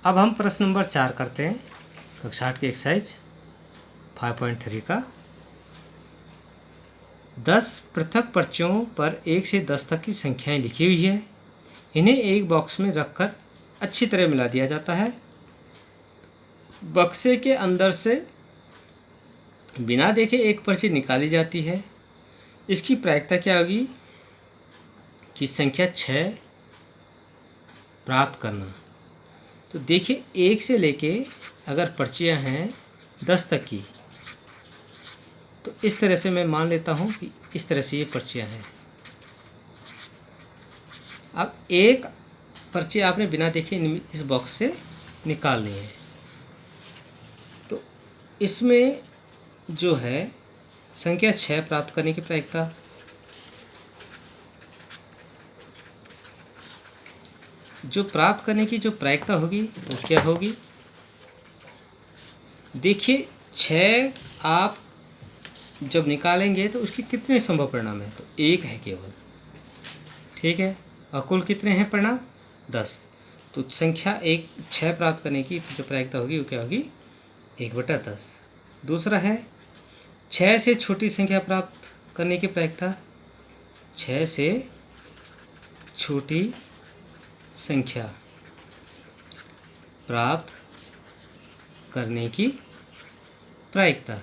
अब हम प्रश्न नंबर 4 करते हैं, कक्षा 8 की एक्सरसाइज 5.3 का। 10 पृथक पर्चियों पर 1 से 10 तक की संख्याएं लिखी हुई है। इन्हें एक बॉक्स में रखकर अच्छी तरह मिला दिया जाता है। बक्से के अंदर से बिना देखे एक पर्ची निकाली जाती है। इसकी प्रायिकता क्या होगी कि संख्या 6 प्राप्त करना। तो देखिए, 1 से लेके अगर पर्चियां हैं 10 तक की, तो इस तरह से मैं मान लेता हूं कि इस तरह से ये पर्चियां हैं। अब एक पर्ची आपने बिना देखे इस बॉक्स से निकालनी है। तो इसमें जो है संख्या 6 प्राप्त करने की प्रायिकता, जो प्राप्त करने की जो प्रायिकता होगी वो क्या होगी। देखिए, 6 आप जब निकालेंगे तो उसके कितने संभव परिणाम है, तो 1 है केवल, ठीक है। और कुल कितने हैं परिणाम, 10। तो संख्या 6 प्राप्त करने की जो प्रायिकता होगी वो क्या होगी, 1/10। दूसरा है 6 से छोटी संख्या प्राप्त करने की प्रायिकता, 6 से छोटी संख्या प्राप्त करने की प्रायिकता।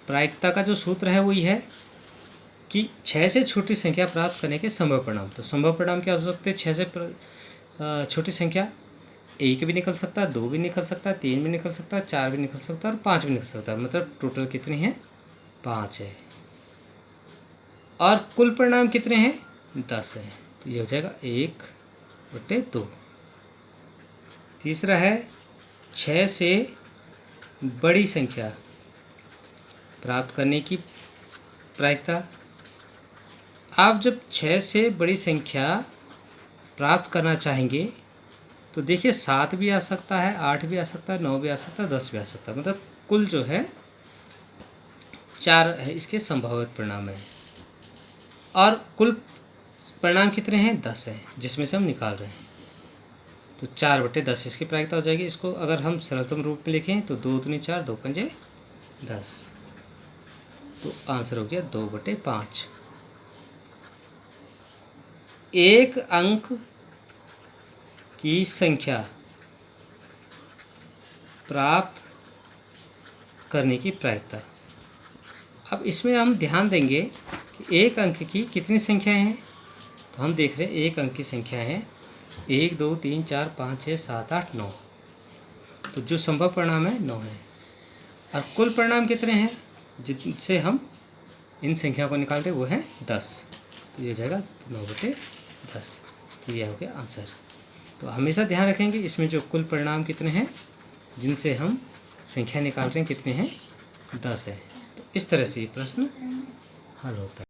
प्रायिकता का जो सूत्र है वही है कि 6 से छोटी संख्या प्राप्त करने के संभव परिणाम। तो संभव परिणाम क्या हो सकते हैं, 6 से छोटी संख्या 1 भी निकल सकता है, 2 भी निकल सकता है, 3 भी निकल सकता है, 4 भी निकल सकता है और 5 भी निकल सकता है। मतलब टोटल कितनी है, 5 है। और कुल परिणाम कितने हैं, 10 है। तो ये हो जाएगा 1/2। तीसरा है 6 से बड़ी संख्या प्राप्त करने की प्रायिकता। आप जब 6 से बड़ी संख्या प्राप्त करना चाहेंगे तो देखिए 7 भी आ सकता है, 8 भी आ सकता है, 9 भी आ सकता है, 10 भी आ सकता है। मतलब कुल जो है 4 है इसके संभावित परिणाम है। और कुल परिणाम कितने हैं, 10 है, जिसमें से हम निकाल रहे हैं। तो 4/10 इसकी प्रायिकता हो जाएगी। इसको अगर हम सरलतम रूप में लिखें तो 2 दूनी 4, 2 पंजे 10। तो आंसर हो गया 2/5। एक अंक की संख्या प्राप्त करने की प्रायिकता। अब इसमें हम ध्यान देंगे कि एक अंक की कितनी संख्याएं हैं। तो हम देख रहे हैं एक अंक की संख्या है 1 2 3 4 5 6 7 8 9। तो जो संभव परिणाम है 9 है। और कुल परिणाम कितने हैं जिनसे हम इन संख्याओं को निकालते हैं वो है 10। तो ये हो जाएगा 9/10। तो यह हो गया आंसर। तो हमेशा ध्यान रखेंगे इसमें जो कुल परिणाम कितने हैं जिनसे हम संख्या निकाल रहे हैं कितने हैं, 10 है। तो इस तरह से ये प्रश्न हल होता है।